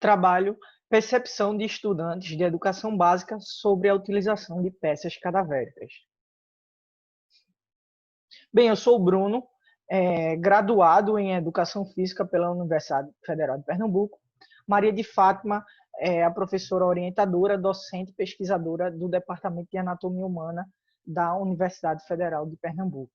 Trabalho percepção de estudantes de educação básica sobre a utilização de peças cadavéricas. Bem, eu sou o Bruno, graduado em Educação Física pela Universidade Federal de Pernambuco. Maria de Fátima é a professora orientadora, docente e pesquisadora do Departamento de Anatomia Humana da Universidade Federal de Pernambuco.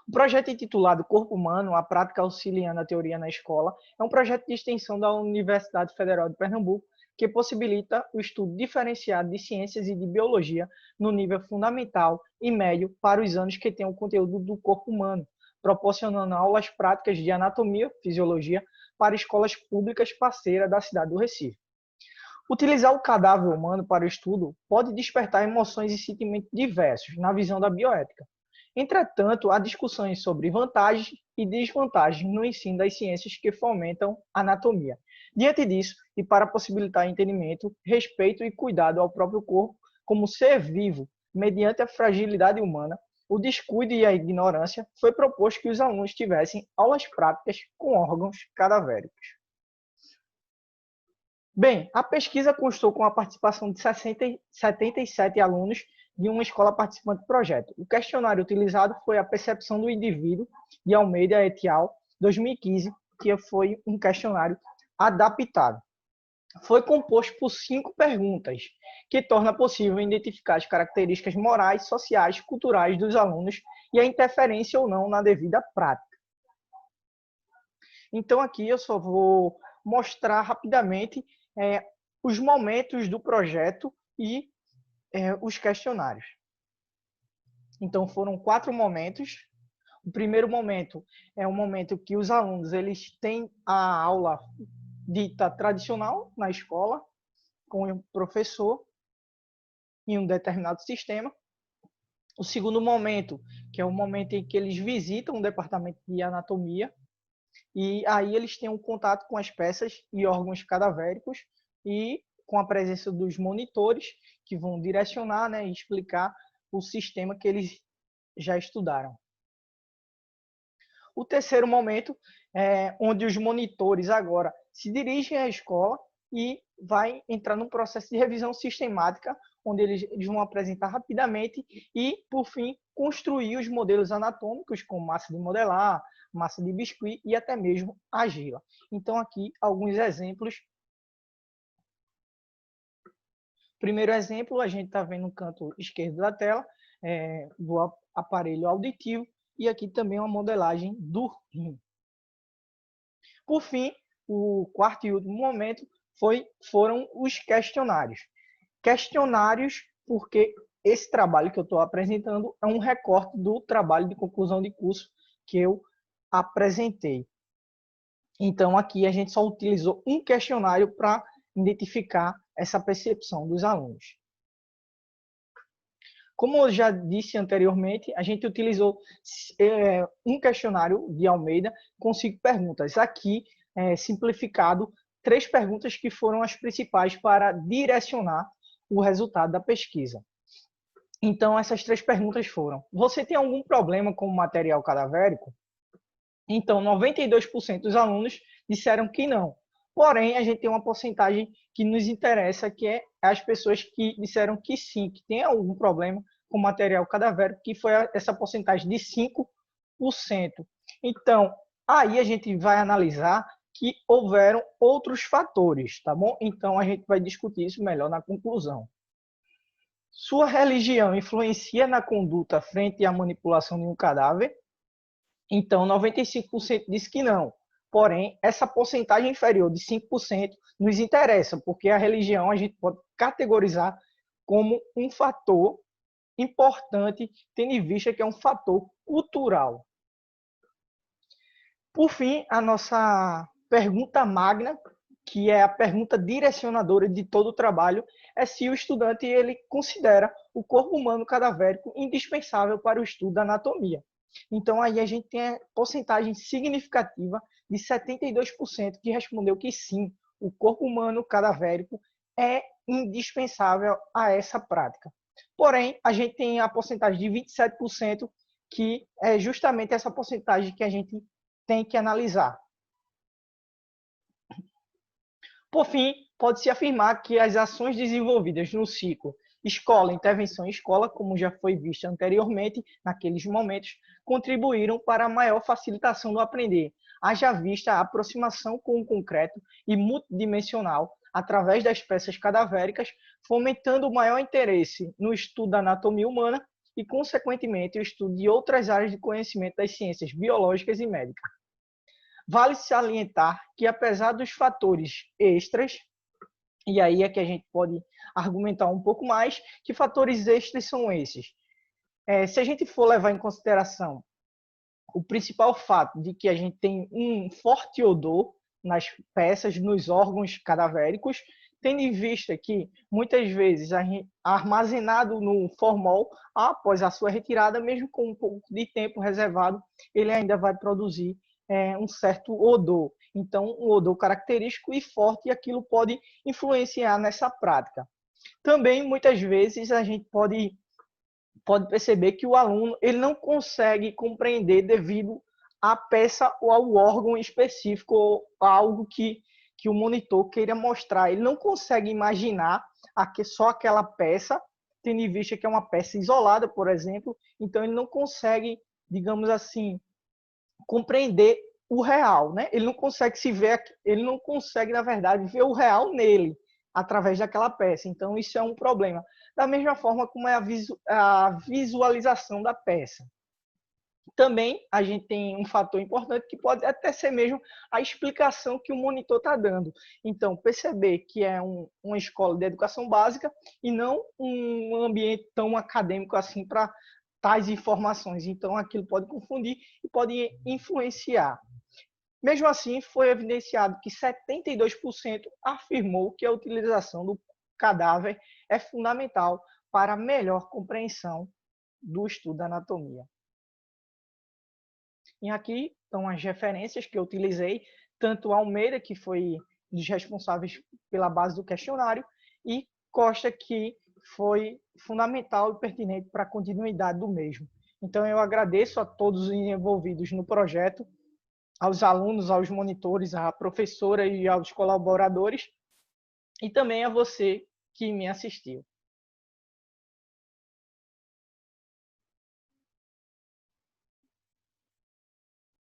O projeto intitulado Corpo Humano, a prática auxiliando a teoria na escola, é um projeto de extensão da Universidade Federal de Pernambuco que possibilita o estudo diferenciado de ciências e de biologia no nível fundamental e médio para os anos que têm o conteúdo do corpo humano, proporcionando aulas práticas de anatomia, fisiologia para escolas públicas parceiras da cidade do Recife. Utilizar o cadáver humano para o estudo pode despertar emoções e sentimentos diversos na visão da bioética. Entretanto, há discussões sobre vantagens e desvantagens no ensino das ciências que fomentam a anatomia. Diante disso, e para possibilitar entendimento, respeito e cuidado ao próprio corpo como ser vivo, mediante a fragilidade humana, o descuido e a ignorância, foi proposto que os alunos tivessem aulas práticas com órgãos cadavéricos. Bem, a pesquisa constou com a participação de 77 alunos de uma escola participante do projeto. O questionário utilizado foi a percepção do indivíduo, de Almeida et al., 2015, que foi um questionário adaptado. Foi composto por 5 perguntas, que torna possível identificar as características morais, sociais, culturais dos alunos e a interferência ou não na devida prática. Então, aqui eu só vou mostrar rapidamente os momentos do projeto e os questionários. Então, foram 4 momentos. O primeiro momento é um momento que os alunos eles têm a aula dita tradicional na escola, com o professor em um determinado sistema. O segundo momento, que é o momento em que eles visitam o departamento de anatomia, e aí eles têm um contato com as peças e órgãos cadavéricos e com a presença dos monitores que vão direcionar, né, e explicar o sistema que eles já estudaram. O terceiro momento é onde os monitores agora se dirigem à escola e vai entrar num processo de revisão sistemática, onde eles vão apresentar rapidamente e, por fim, construir os modelos anatômicos com massa de modelar, massa de biscuit e até mesmo argila. Então, aqui, alguns exemplos. Primeiro exemplo, a gente está vendo no canto esquerdo da tela do aparelho auditivo e aqui também uma modelagem do rim. Por fim, o quarto e último momento foram os questionários. Questionários porque esse trabalho que eu estou apresentando é um recorte do trabalho de conclusão de curso que eu apresentei. Então, aqui a gente só utilizou um questionário para identificar essa percepção dos alunos. Como eu já disse anteriormente, a gente utilizou um questionário de Almeida com 5 perguntas. Aqui, simplificado, 3 perguntas que foram as principais para direcionar o resultado da pesquisa. Então, essas 3 perguntas foram: você tem algum problema com o material cadavérico? Então, 92% dos alunos disseram que não. Porém, a gente tem uma porcentagem que nos interessa, que é as pessoas que disseram que sim, que tem algum problema com material cadavérico, que foi essa porcentagem de 5%. Então, aí a gente vai analisar que houveram outros fatores, tá bom? Então, a gente vai discutir isso melhor na conclusão. Sua religião influencia na conduta frente à manipulação de um cadáver? Então, 95% diz que não. Porém, essa porcentagem inferior de 5% nos interessa, porque a religião a gente pode categorizar como um fator importante, tendo em vista que é um fator cultural. Por fim, a nossa pergunta magna, que é a pergunta direcionadora de todo o trabalho, é se o estudante ele considera o corpo humano cadavérico indispensável para o estudo da anatomia. Então, aí a gente tem a porcentagem significativa de 72% que respondeu que sim, o corpo humano cadavérico é indispensável a essa prática. Porém, a gente tem a porcentagem de 27% que é justamente essa porcentagem que a gente tem que analisar. Por fim, pode-se afirmar que as ações desenvolvidas no ciclo escola, intervenção escola, como já foi visto anteriormente, naqueles momentos, contribuíram para a maior facilitação do aprender, haja vista a aproximação com o concreto e multidimensional através das peças cadavéricas, fomentando o maior interesse no estudo da anatomia humana e, consequentemente, o estudo de outras áreas de conhecimento das ciências biológicas e médicas. Vale salientar que, apesar dos fatores extras, e aí é que a gente pode argumentar um pouco mais, que fatores extras são esses? Se a gente for levar em consideração o principal fato de que a gente tem um forte odor nas peças, nos órgãos cadavéricos, tendo em vista que muitas vezes armazenado no formol, após a sua retirada, mesmo com um pouco de tempo reservado, ele ainda vai produzir um certo odor. Então, um odor característico e forte, e aquilo pode influenciar nessa prática. Também, muitas vezes, a gente pode perceber que o aluno ele não consegue compreender devido à peça ou ao órgão específico, ou algo que o monitor queira mostrar. Ele não consegue imaginar só aquela peça, tendo em vista que é uma peça isolada, por exemplo, então ele não consegue, digamos assim, compreender o real, né? Ele não consegue se ver, ele não consegue, na verdade, ver o real nele, através daquela peça. Então, isso é um problema. Da mesma forma como é a visualização da peça. Também a gente tem um fator importante que pode até ser mesmo a explicação que o monitor está dando. Então, perceber que é uma escola de educação básica e não um ambiente tão acadêmico assim para tais informações. Então, aquilo pode confundir e pode influenciar. Mesmo assim, foi evidenciado que 72% afirmou que a utilização do cadáver é fundamental para a melhor compreensão do estudo da anatomia. E aqui estão as referências que eu utilizei, tanto Almeida, que foi um dos responsáveis pela base do questionário, e Costa, que foi fundamental e pertinente para a continuidade do mesmo. Então, eu agradeço a todos os envolvidos no projeto, aos alunos, aos monitores, à professora e aos colaboradores, e também a você que me assistiu.